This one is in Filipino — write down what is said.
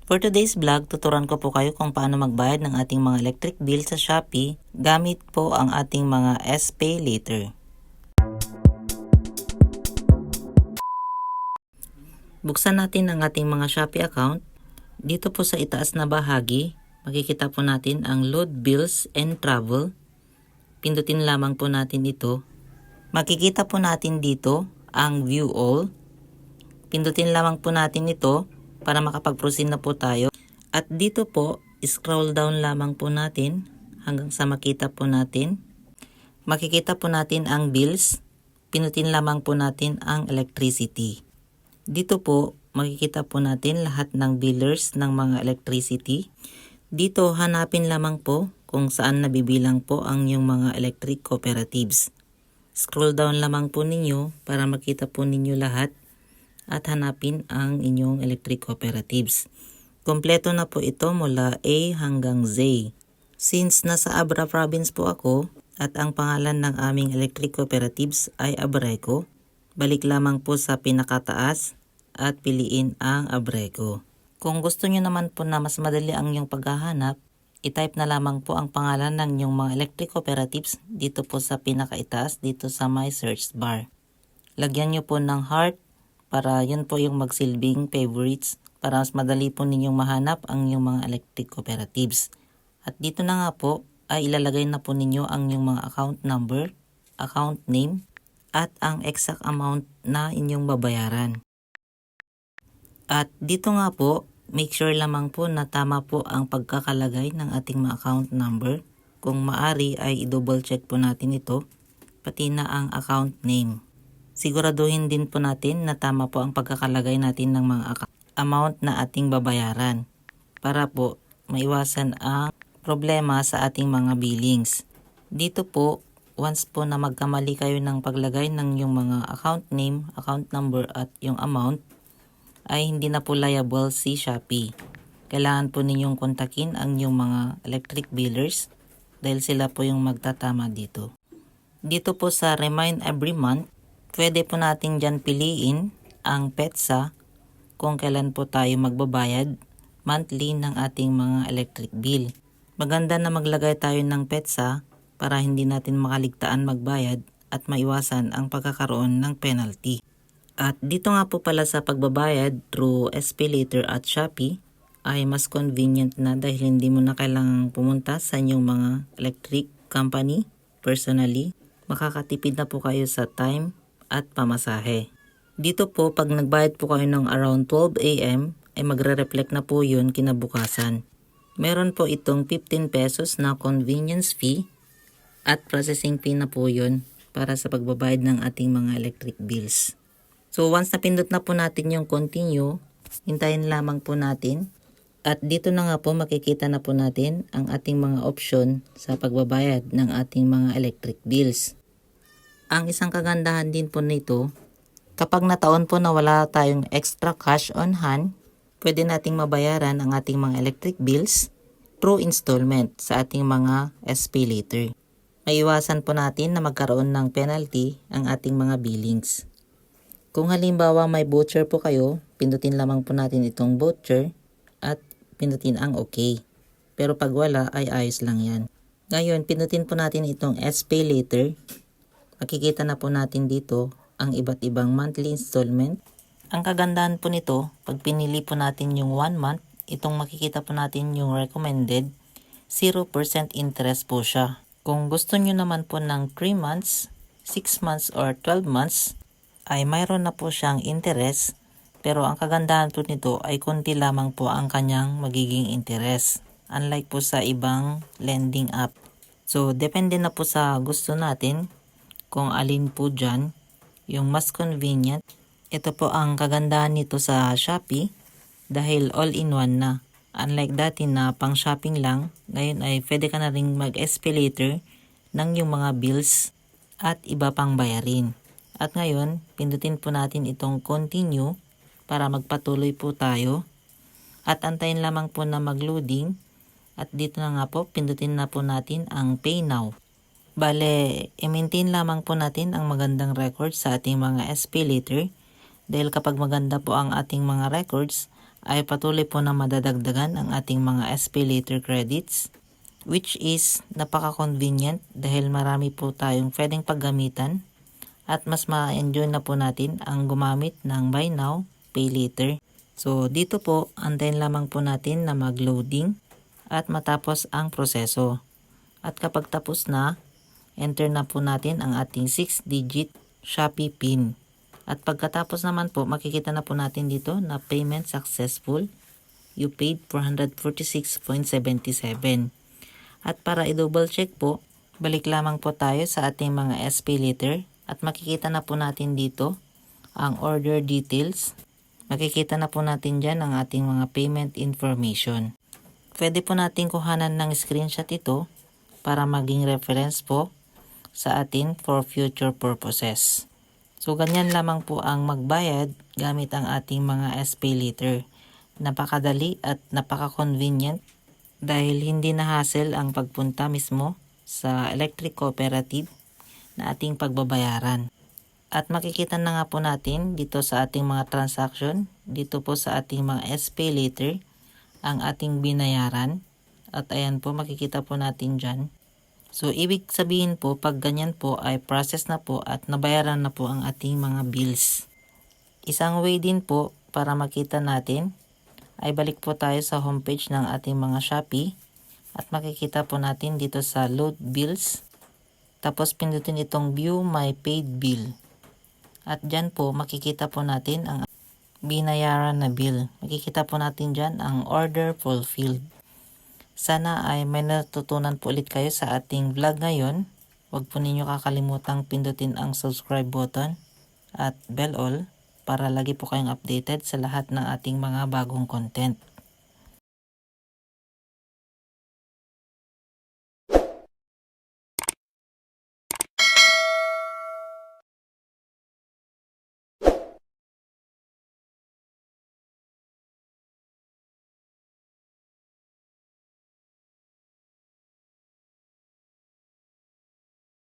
For today's vlog, tuturuan ko po kayo kung paano magbayad ng ating mga electric bill sa Shopee gamit po ang ating mga SPayLater. Buksan natin ang ating mga Shopee account. Dito po sa itaas na bahagi, makikita po natin ang Load Bills and Travel. Pindutin lamang po natin ito. Makikita po natin dito ang View All. Pindutin lamang po natin ito para makapag-proceed na po tayo. At dito po, scroll down lamang po natin hanggang sa makita po natin. Makikita po natin ang bills. Pindutin lamang po natin ang electricity. Dito po, makikita po natin lahat ng billers ng mga electricity. Dito, hanapin lamang po kung saan nabibilang po ang inyong mga electric cooperatives. Scroll down lamang po ninyo para makita po ninyo lahat at hanapin ang inyong electric cooperatives. Kompleto na po ito mula A hanggang Z. Since nasa Abra province po ako at ang pangalan ng aming electric cooperatives ay Abreco, balik lamang po sa pinakataas at piliin ang Abreco. Kung gusto nyo naman po na mas madali ang inyong paghahanap, i-type na lamang po ang pangalan ng inyong mga electric cooperatives dito po sa pinakaitaas dito sa my search bar. Lagyan nyo po ng heart para yun po yung magsilbing favorites para mas madali po ninyong mahanap ang inyong mga electric cooperatives. At dito na nga po ay ilalagay na po ninyo ang inyong mga account number, account name, at ang exact amount na inyong babayaran. At dito nga po, make sure lamang po na tama po ang pagkakalagay ng ating mga account number. Kung maari ay i-double check po natin ito, pati na ang account name. Siguraduhin din po natin na tama po ang pagkakalagay natin ng mga amount na ating babayaran para po maiwasan ang problema sa ating mga billings. Dito po, once po na magkamali kayo ng paglagay ng yung mga account name, account number at yung amount, ay hindi na po liable si Shopee. Kailangan po ninyong kontakin ang yung mga electric billers dahil sila po yung magtatama dito. Dito po sa Remind Every Month, pwede po natin dyan piliin ang PETSA kung kailan po tayo magbabayad monthly ng ating mga electric bill. Maganda na maglagay tayo ng PETSA para hindi natin makaligtaan magbayad at maiwasan ang pagkakaroon ng penalty. At dito nga po pala sa pagbabayad through SPayLater at Shopee ay mas convenient na dahil hindi mo na kailangang pumunta sa inyong mga electric company personally. Makakatipid na po kayo sa time at pamasahe. Dito po, pag nagbayad po kayo ng around 12 AM, ay magre-reflect na po yun kinabukasan. Meron po itong 15 pesos na convenience fee at processing fee na po yun para sa pagbabayad ng ating mga electric bills. So once napindot na po natin yung continue, hintayin lamang po natin. At dito na nga po makikita na po natin ang ating mga option sa pagbabayad ng ating mga electric bills. Ang isang kagandahan din po nito, kapag nataon po na wala tayong extra cash on hand, pwede nating mabayaran ang ating mga electric bills through installment sa ating mga SPayLater. Maiwasan po natin na magkaroon ng penalty ang ating mga billings. Kung halimbawa may voucher po kayo, pindutin lamang po natin itong voucher at pindutin ang OK. Pero pag wala ay ayos lang yan. Ngayon, pindutin po natin itong SPayLater. Makikita na po natin dito ang iba't ibang monthly installment. Ang kagandahan po nito, pag pinili po natin yung 1 month, itong makikita po natin yung recommended, 0% interest po siya. Kung gusto nyo naman po ng 3 months, 6 months or 12 months, ay mayroon na po siyang interest. Pero ang kagandahan po nito ay konti lamang po ang kanyang magiging interest. Unlike po sa ibang lending app. So, depende na po sa gusto natin kung alin po dyan yung mas convenient. Ito po ang kagandahan nito sa Shopee dahil all-in-one na. Unlike dati na pang shopping lang, ngayon ay pwede ka na rin mag-SPayLater ng yung mga bills at iba pang bayarin. At ngayon, pindutin po natin itong continue para magpatuloy po tayo. At antayin lamang po na mag-loading. At dito na nga po, pindutin na po natin ang Pay Now. Bale, i-maintain lamang po natin ang magandang record sa ating mga SPayLater dahil kapag maganda po ang ating mga records ay patuloy po na madadagdagan ang ating mga SPayLater credits, which is napaka-convenient dahil marami po tayong pwedeng paggamitan at mas ma-enjoy na po natin ang gumamit ng Buy Now, Pay Later. So dito po, antayin lamang po natin na mag-loading at matapos ang proseso. At kapag tapos na, enter na po natin ang ating 6-digit Shopee PIN. At pagkatapos naman po, makikita na po natin dito na payment successful. You paid 446.77. At para i-double check po, balik lamang po tayo sa ating mga SPayLater at makikita na po natin dito ang order details. Makikita na po natin dyan ang ating mga payment information. Pwede po natin kuhanan ng screenshot ito para maging reference po sa atin for future purposes. So ganyan lamang po ang magbayad gamit ang ating mga SPayLater. Napakadali at napaka-convenient dahil hindi na hassle ang pagpunta mismo sa electric cooperative na ating pagbabayaran. At makikita na nga po natin dito sa ating mga transaction, dito po sa ating mga SPayLater, ang ating binayaran. At ayan po, makikita po natin dyan. So, ibig sabihin po, pag ganyan po ay process na po at nabayaran na po ang ating mga bills. Isang way din po para makita natin ay balik po tayo sa homepage ng ating mga Shopee at makikita po natin dito sa Load Bills. Tapos pindutin itong View My Paid Bill. At dyan po makikita po natin ang binayaran na bill. Makikita po natin dyan ang order fulfilled. Sana ay may natutunan po ulit kayo sa ating vlog ngayon. Huwag po ninyo kakalimutang pindutin ang subscribe button at bell all para lagi po kayong updated sa lahat ng ating mga bagong content.